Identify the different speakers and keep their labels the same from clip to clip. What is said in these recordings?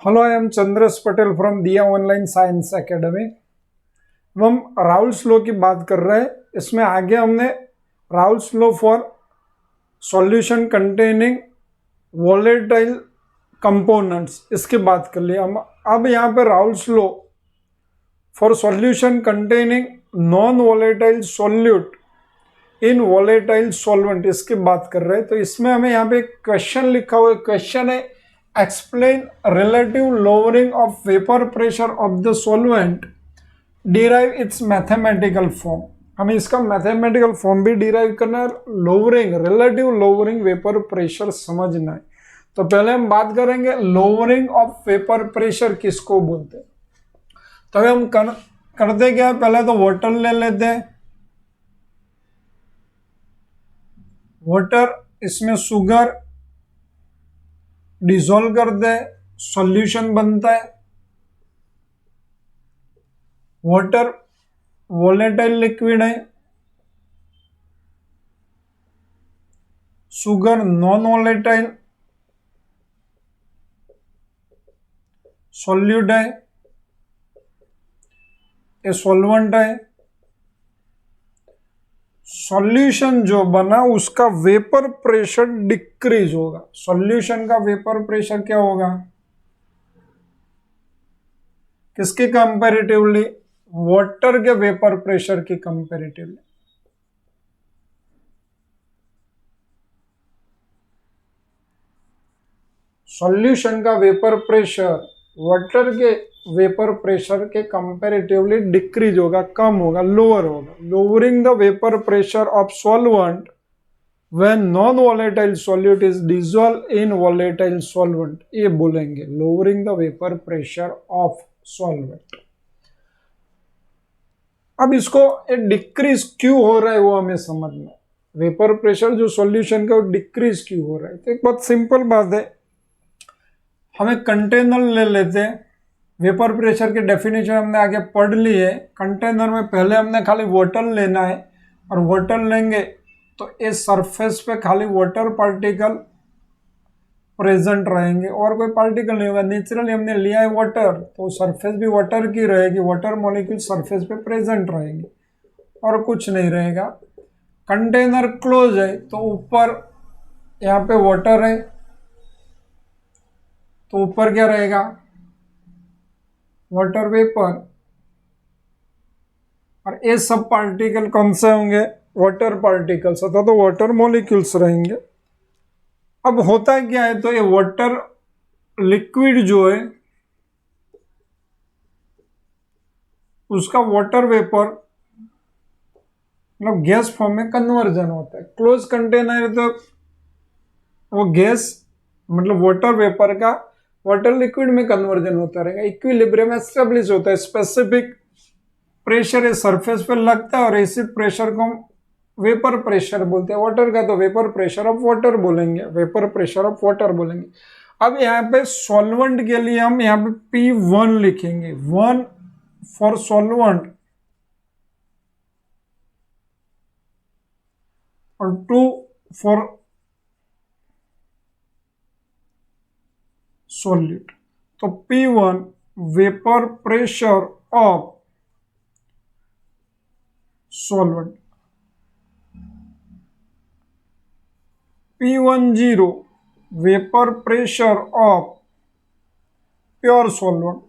Speaker 1: Hello, I am Chandresh Patel from दिया online science academy. हम Raoult's law की बात कर रहे हैं। इसमें आगे हमने Raoult's law for solution containing volatile components इसकी बात कर ली। हम अब यहाँ पे Raoult's law for solution containing non volatile solute in volatile solvent इसकी बात कर रहे हैं। तो इसमें हमें यहाँ पे एक क्वेश्चन लिखा हुआ है। क्वेश्चन है explain relative lowering of vapour pressure of the solvent, derive it's mathematical form. हमें इसका मैथमेटिकल फॉर्म भी डिराइव करना है, lowering relative lowering vapour pressure समझना है। तो पहले हम बात करेंगे लोअरिंग ऑफ वेपर प्रेशर किसको बोलते हैं। तो हम करते क्या है, पहले तो वाटर ले लेते हैं। वाटर, इसमें शुगर डिसॉल्व कर दे, सॉल्यूशन बनता है। वाटर वोलेटाइल लिक्विड है, शुगर नॉन वोलेटाइल सॉल्यूट है, ये सॉल्वेंट है। सॉल्यूशन जो बना उसका वेपर प्रेशर डिक्रीज होगा। सॉल्यूशन का वेपर प्रेशर क्या होगा, किसके कंपैरेटिवली, वाटर के वेपर प्रेशर के कंपैरेटिवली। सॉल्यूशन का वेपर प्रेशर वाटर के वेपर प्रेशर के कंपैरेटिवली डिक्रीज होगा, कम होगा, लोअर होगा। Lowering the vapour pressure of solvent when non volatile solute is dissolve in volatile solvent, ये बोलेंगे lowering the vapour pressure of solvent. अब इसको ये डिक्रीज क्यों हो रहा है वो हमें समझना है। वेपर प्रेशर जो सॉल्यूशन का वो डिक्रीज क्यों हो रहा है, तो एक बहुत सिंपल बात है। हमें कंटेनर ले लेते हैं। वेपर प्रेशर की डेफिनेशन हमने आगे पढ़ ली है। कंटेनर में पहले हमने खाली वाटर लेना है, और वाटर लेंगे तो इस सरफेस पे खाली वाटर पार्टिकल प्रेजेंट रहेंगे और कोई पार्टिकल नहीं होगा। नेचुरली हमने लिया है वाटर, तो सरफेस भी वाटर की रहेगी, वाटर मॉलिक्यूल सरफेस पे प्रेजेंट रहेंगे और कुछ नहीं रहेगा। कंटेनर क्लोज है, तो ऊपर यहाँ पे वाटर है, तो ऊपर क्या रहेगा, वाटर वेपर, और ये सब पार्टिकल कौन से होंगे, वाटर पार्टिकल्स, अथवा तो वाटर मॉलिक्यूल्स रहेंगे। अब होता क्या है, तो ये वाटर लिक्विड जो है उसका वाटर वेपर मतलब गैस फॉर्म में कन्वर्जन होता है। क्लोज कंटेनर तो वो गैस मतलब वाटर वेपर का वाटर लिक्विड में कन्वर्जन होता रहेगा। इक्विलिब्रियम एस्टेब्लिश होता है, स्पेसिफिक प्रेशर है सरफेस पे लगता है, और इसी प्रेशर को हम वेपर प्रेशर बोलते हैं। वाटर का तो वेपर प्रेशर ऑफ वाटर बोलेंगे, वेपर प्रेशर ऑफ वाटर बोलेंगे। अब यहाँ पे सॉल्वेंट के लिए हम यहाँ पे P1 लिखेंगे, 1 फॉर सॉल्वेंट और 2 फॉर सॉल्यूट। तो P1 vapour pressure of solvent, P10 vapour pressure of pure solvent.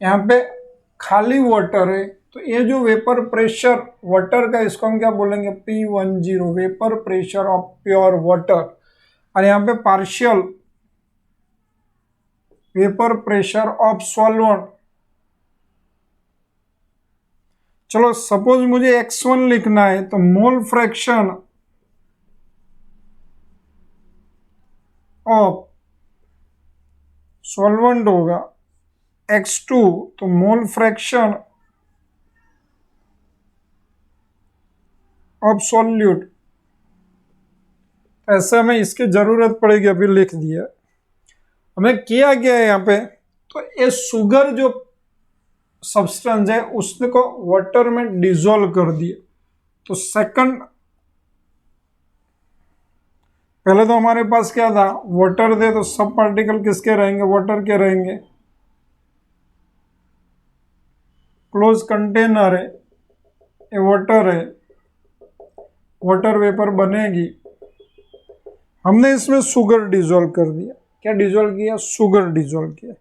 Speaker 1: यहाँ पे खाली वाटर है, तो ये जो वेपर प्रेशर वाटर का, इसको हम क्या बोलेंगे, P10 vapour pressure of pure water. और यहाँ पे partial vapour pressure of solvent. चलो सपोज मुझे x1 लिखना है, तो मोल फ्रैक्शन ऑफ सॉल्वेंट होगा x2, तो मोल फ्रैक्शन ऑफ सॉल्यूट। ऐसे हमें इसकी जरूरत पड़ेगी, अभी लिख दिया। हमें किया गया है यहाँ पे, तो ये शुगर जो सब्सटेंस है उसको वाटर में डिसॉल्व कर दिया। तो सेकंड, पहले तो हमारे पास क्या था, वाटर थे, तो सब पार्टिकल किसके रहेंगे, वाटर के रहेंगे। क्लोज कंटेनर है, ये वाटर है, वाटर वेपर बनेगी। हमने इसमें शुगर डिजोल्व कर दिया। क्या डिजोल्व किया, शुगर डिजोल्व किया।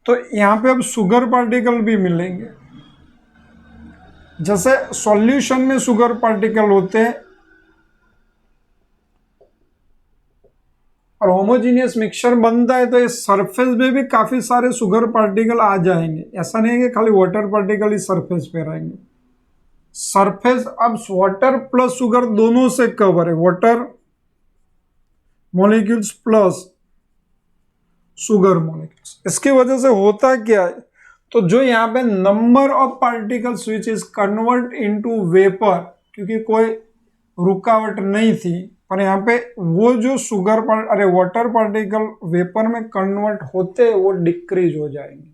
Speaker 1: तो यहाँ पे अब शुगर पार्टिकल भी मिलेंगे। जैसे सॉल्यूशन में शुगर पार्टिकल होते हैं और होमोजीनियस मिक्सचर बनता है, तो इस सरफेस में भी काफी सारे शुगर पार्टिकल आ जाएंगे। ऐसा नहीं है कि खाली वाटर पार्टिकल ही सरफेस पे रहेंगे। सरफेस अब वाटर प्लस शुगर दोनों से कवर है, water molecules plus sugar molecules. इसकी वजह से होता क्या है, तो जो यहाँ पे number of particles which is convert into vapour, क्योंकि कोई रुकावट नहीं थी, पर यहाँ पे वो जो वाटर पार्टिकल वेपर में कन्वर्ट होते वो डिक्रीज हो जाएंगे,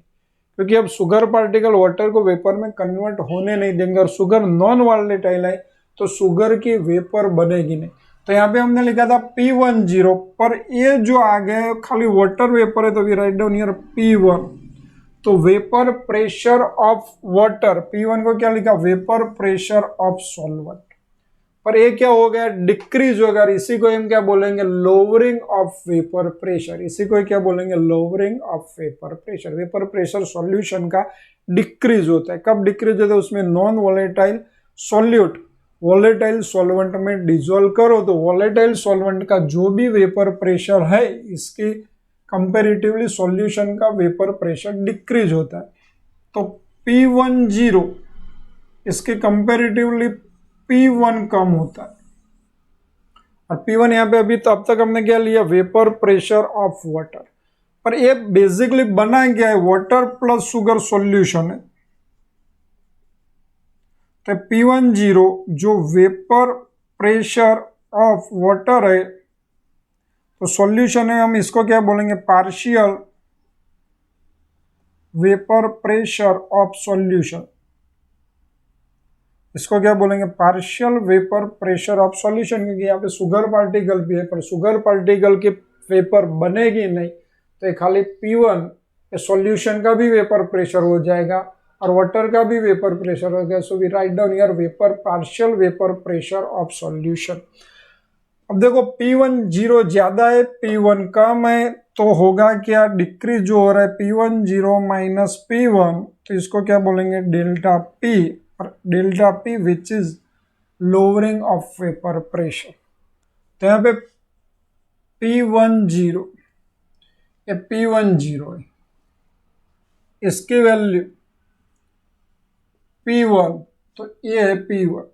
Speaker 1: क्योंकि अब शुगर पार्टिकल वाटर को वेपर में कन्वर्ट होने नहीं देंगे। और शुगर नॉन वॉलेटाइल है तो शुगर की वेपर बनेगी नहीं। तो यहाँ पे हमने लिखा था P10, पर ये जो आ गए खाली वाटर वेपर है, तो we write down here P1। तो vapour pressure of water, P1 को क्या लिखा, वेपर प्रेशर ऑफ सॉल्वेंट। पर ये क्या हो गया, डिक्रीज होगा। इसी को हम क्या बोलेंगे, लोअरिंग ऑफ वेपर प्रेशर। इसी को क्या बोलेंगे, lowering of vapour pressure. Vapour pressure solution का डिक्रीज होता है। कब डिक्रीज होता है, उसमें non volatile solute volatile solvent में डिजोल्व करो, तो वॉलेटाइल सॉल्वेंट का जो भी वेपर प्रेशर है, इसके कंपेरेटिवली सॉल्यूशन का वेपर प्रेशर डिक्रीज होता है। तो P10 इसके कंपेरेटिवली P1 कम होता है। और P1 यहाँ पे अभी तो अब तक हमने क्या लिया, वेपर प्रेशर ऑफ वाटर। पर ये बेसिकली बना क्या है, वाटर प्लस शुगर सॉल्यूशन है। तो P10 जो वेपर प्रेशर ऑफ वाटर है, तो सॉल्यूशन है, हम इसको क्या बोलेंगे, partial vapour pressure of solution. इसको क्या बोलेंगे, partial vapour pressure of solution, क्योंकि यहाँ पे शुगर पार्टिकल भी है, पर शुगर पार्टिकल की वेपर बनेगी नहीं, तो ये खाली P1 सॉल्यूशन का भी वेपर प्रेशर हो जाएगा और वाटर का भी वेपर प्रेशर हो गया। So we write down here vapour partial vapour pressure of solution. अब देखो P10 ज्यादा है, P1 कम है, तो होगा क्या, डिक्रीज जो हो रहा है P10 माइनस P1, तो इसको क्या बोलेंगे, डेल्टा P। और delta P which is lowering of vapour pressure. तो यहाँ पे P10 ये P10 है, इसकी वैल्यू P1, तो ये है P1।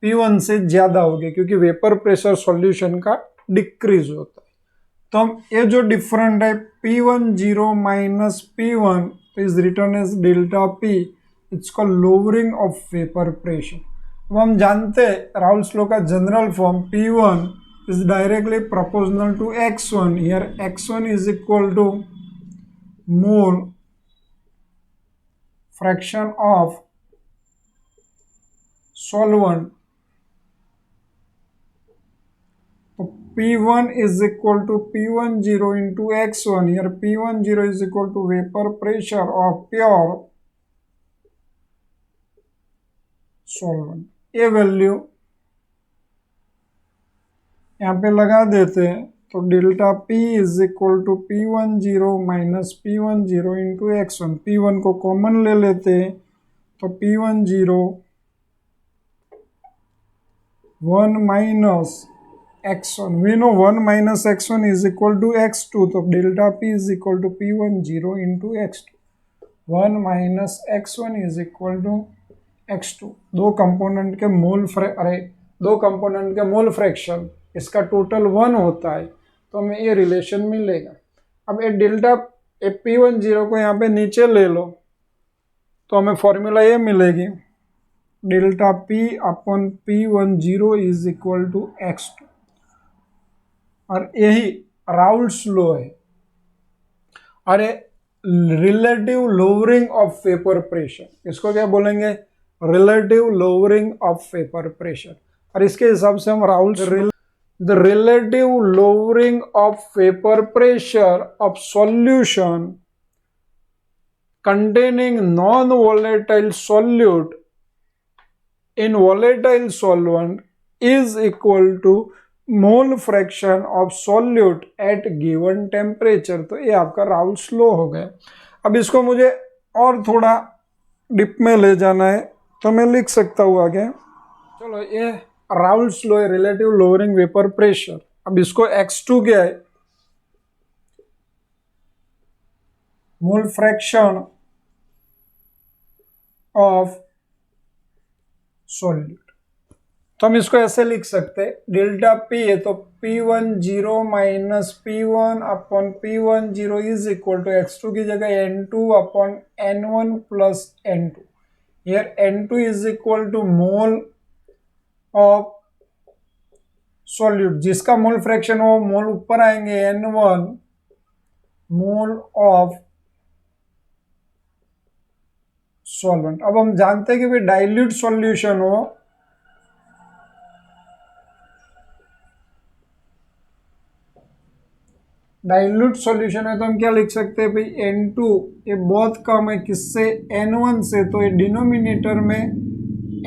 Speaker 1: P1 से ज्यादा हो गया, क्योंकि वेपर प्रेशर सॉल्यूशन का डिक्रीज होता है। तो हम ये जो डिफरेंट है P10 minus P1 is written as delta P। It's called lowering of vapour pressure. अब हम जानते हैं राउल्स लॉ का general form, P1 is directly proportional to x1. Here x1 is equal to mole fraction of solvent. So P1 is equal to P10 into x1. Here P10 is equal to vapor pressure of pure solvent. ये value यहाँ पे लगा देते हैं, तो delta P is equal to P10 minus P10 into x1। P1 को common ले लेते हैं, तो P10 1 minus x1, we know 1 minus x1 is equal to x2, तो delta P is equal to P10 into x2। 1 minus x1 is equal to x2। दो component के mole fraction, इसका total 1 होता है, तो हमें ये रिलेशन मिलेगा। अब ये डेल्टा P10 को यहाँ पे नीचे ले लो, तो हमें फॉर्मूला ये मिलेगी, delta P upon P10 is equal to x2। और यही राउल्स लॉ है। और relative lowering of vapour pressure, इसको क्या बोलेंगे, relative lowering of vapour pressure. और इसके हिसाब से हम Raoult's the relative lowering of vapour pressure of solution containing non-volatile solute in volatile solvent is equal to mole fraction of solute at given temperature. तो ये आपका राउल्स लॉ हो गया। अब इसको मुझे और थोड़ा डिप में ले जाना है तो मैं लिख सकता हूँ आगे। चलो, ये राउल्स लॉ है, रिलेटिव लोअरिंग वेपर प्रेशर। अब इसको x2 क्या है, मोल फ्रैक्शन ऑफ सॉल्यूट। तो हम इसको ऐसे लिख सकते हैं, डेल्टा पी है तो P10 minus P1 upon P10 is equal to x2 की जगह N2 upon N1 plus N2। Here N2 is equal to mole of solute, जिसका मोल फ्रैक्शन हो मोल ऊपर आएंगे, N1 मोल ऑफ सॉल्वेंट। अब हम जानते हैं कि भाई डाइल्यूट सॉल्यूशन हो डाइल्यूट सॉल्यूशन है तो हम क्या लिख सकते हैं भाई, N2 ये बहुत कम है किससे, N1 से, तो ये डिनोमिनेटर में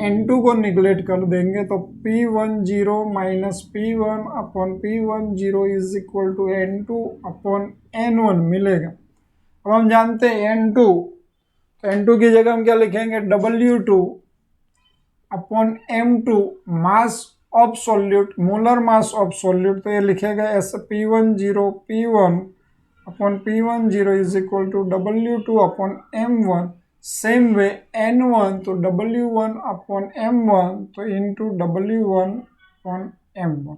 Speaker 1: N2 को निगलेक्ट कर देंगे तो P10 minus P1 upon P10 is equal to N2 upon N1 मिलेगा। अब हम जानते हैं N2, तो N2 की जगह हम क्या लिखेंगे, W2 upon M2 mass of solute, molar mass of solute, तो ये लिखेगा ऐसे P10 upon P10 is equal to W2 upon M1। Same way N1 तो W1 अपॉन M1 तो इनटू W1 अपॉन M1,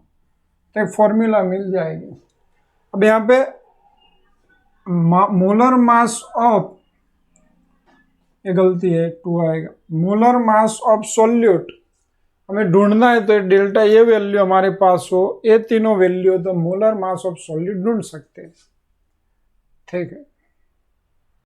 Speaker 1: तो एक फॉर्मूला मिल जाएगी। अब यहाँ पे मोलर मास ऑफ, ये गलती है 2 आएगा, मोलर मास ऑफ सॉल्यूट हमें ढूंढना है तो डेल्टा ये वैल्यू हमारे पास हो, ये तीनों वैल्यू तो मोलर मास ऑफ सॉल्यूट ढूंढ सकते हैं। ठीक है।